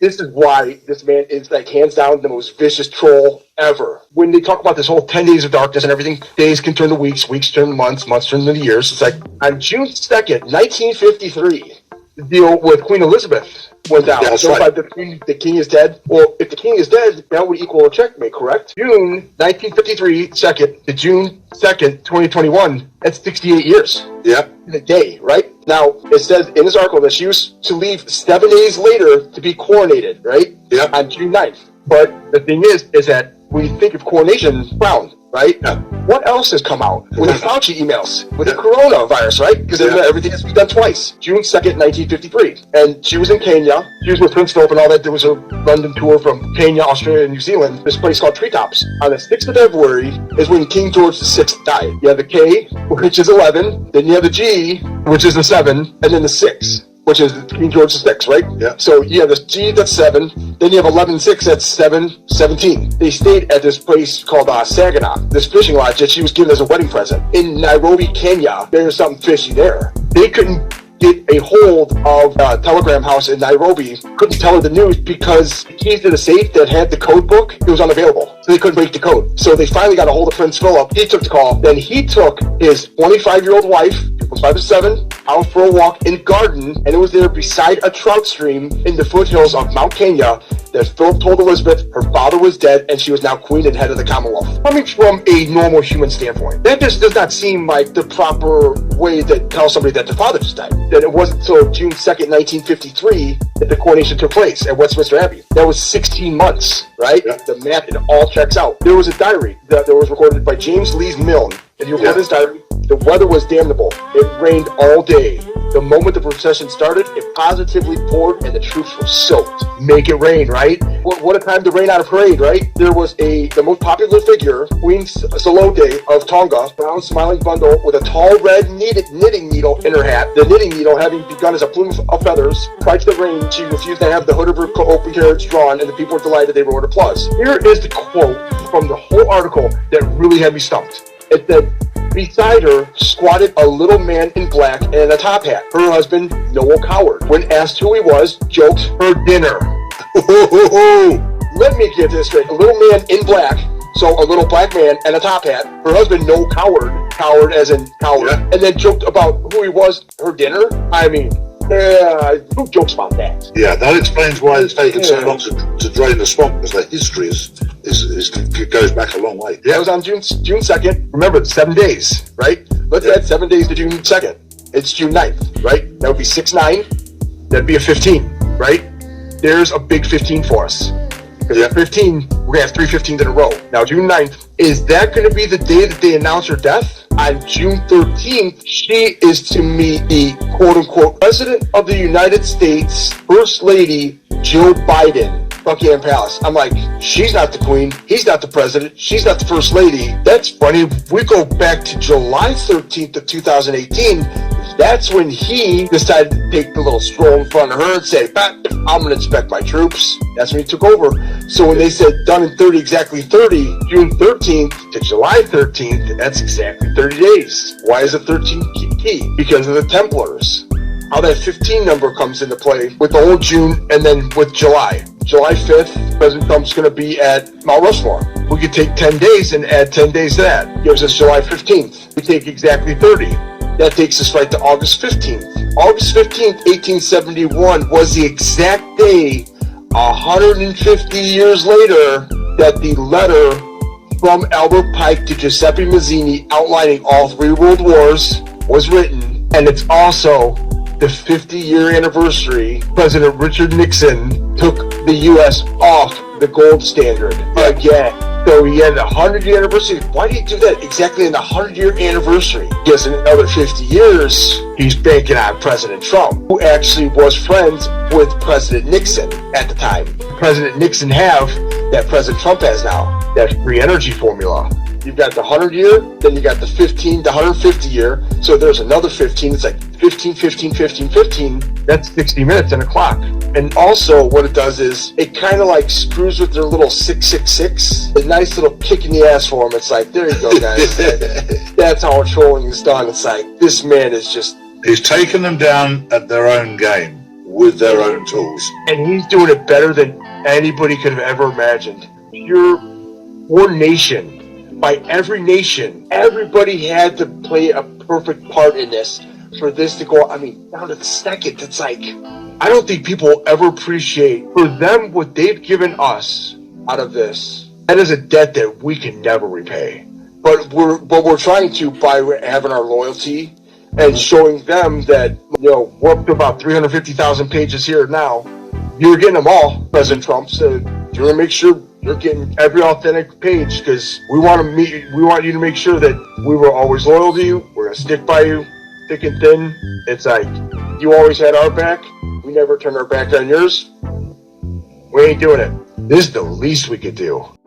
This is why this man is, like, hands down the most vicious troll ever. When they talk about this whole 10 days of darkness and everything, days can turn to weeks, weeks turn to months, months turn to years. It's like, on June 2nd, 1953, the deal with Queen Elizabeth went down. Yeah, that's so right. the king is dead. Well, if the king is dead, that would equal a checkmate, correct? June 1953, to June 2nd, 2021, that's 68 years. Yep. In a day, right? Now, it says in this article that she was to leave 7 days later to be coronated, right? Yep. On June 9th. But the thing is that when you think of coronation, crown, right? Yeah. What else has come out? With the Fauci emails, with the coronavirus, right? Because everything has to be done twice. June 2nd, 1953. And she was in Kenya. She was with Prince Philip and all that. There was a London tour from Kenya, Australia, and New Zealand. This place called Treetops. On the 6th of February is when King George VI died. You have the K, which is 11. Then you have the G, which is the 7. And then the 6, which is King George VI, right? Yeah. So you have this G, that's 7. Then you have 11-6, that's 17. They stayed at this place called Saginaw, this fishing lodge that she was given as a wedding present. In Nairobi, Kenya, there's something fishy there. They couldn't get a hold of Telegram House in Nairobi, couldn't tell her the news because the keys to the safe that had the code book, it was unavailable. So they couldn't break the code. So they finally got a hold of Prince Philip. He took the call. Then he took his 25-year-old wife from 5 to 7 out for a walk in Garden, and it was there beside a trout stream in the foothills of Mount Kenya that Philip told Elizabeth her father was dead and she was now queen and head of the Commonwealth. Coming from a normal human standpoint, that just does not seem like the proper way to tell somebody that their father just died. That it wasn't until June 2nd, 1953 that the coronation took place at Westminster Abbey. That was 16 months, right? Yeah. The math, it all checks out. There was a diary that was recorded by James Lees Milne, and he recorded his diary. The weather was damnable. It rained all day. The moment the procession started, it positively poured and the troops were soaked. Make it rain, right? What a time to rain on a parade, right? There was the most popular figure, Queen Salode of Tonga, brown smiling bundle with a tall red knitting needle in her hat. The knitting needle having begun as a plume of feathers. Prior to the rain, she refused to have the hood of her open carriage drawn, and the people were delighted. They roared applause. Here is the quote from the whole article that really had me stumped. It said, beside her squatted a little man in black and a top hat. Her husband, Noel Coward. When asked who he was, joked, her dinner. Let me get this straight. A little man in black, so a little black man and a top hat. Her husband, Noel Coward, coward as in coward, and then joked about who he was, her dinner. I mean, who jokes about that? Yeah, that explains why it's taken so long to drain the swamp, because the history goes back a long way. Yeah, it was on June 2nd. Remember, it's 7 days, right? Let's add 7 days to June 2nd. It's June 9th, right? That would be 6-9. That'd be a 15, right? There's a big 15 for us. Because at 15, we're going to have 3 15s in a row. Now, June 9th, is that going to be the day that they announce her death? On June 13th, she is to meet the quote-unquote President of the United States, First Lady Jill Biden, Buckingham Palace. I'm like, she's not the queen, he's not the president, she's not the first lady. That's funny. If we go back to July 13th of 2018, that's when he decided to take the little stroll in front of her and say, I'm going to inspect my troops. That's when he took over. So when they said done in 30, exactly 30, June 13th to July 13th, that's exactly 30 days. Why is it 13 key? Because of the Templars. How that 15 number comes into play with the whole June and then with July. July 5th, President Trump's going to be at Mount Rushmore. We could take 10 days and add 10 days to that. Gives us July 15th. We take exactly 30. That takes us right to August 15th. August 15th, 1871 was the exact day, 150 years later, that the letter from Albert Pike to Giuseppe Mazzini outlining all 3 world wars was written. And it's also the 50-year anniversary. President Richard Nixon took the U.S. off the gold standard again. So he had a 100-year anniversary. Why did he do that exactly in the 100-year anniversary? Because in another 50 years, he's banking on President Trump, who actually was friends with President Nixon at the time. President Nixon have that President Trump has now, that free energy formula. You've got the 100-year, then you got the 15, the 150-year. So there's another 15. It's like 15, 15, 15, 15. That's 60 minutes and a clock. And also what it does is it kind of like screws with their little 666. A nice little kick in the ass for them. It's like, there you go, guys. That's how trolling is done. It's like, this man is just... He's taken them down at their own game. with their own tools. And he's doing it better than anybody could have ever imagined. Pure coordination by every nation. Everybody had to play a perfect part in this for this to go, down to the second. It's like, I don't think people will ever appreciate for them what they've given us out of this. That is a debt that we can never repay. But we're trying to by having our loyalty and showing them that, we're up to about 350,000 pages here now. You're getting them all, President Trump. So you're going to make sure you're getting every authentic page because we want you to make sure that we were always loyal to you. We're going to stick by you, thick and thin. It's like you always had our back. We never turned our back on yours. We ain't doing it. This is the least we could do.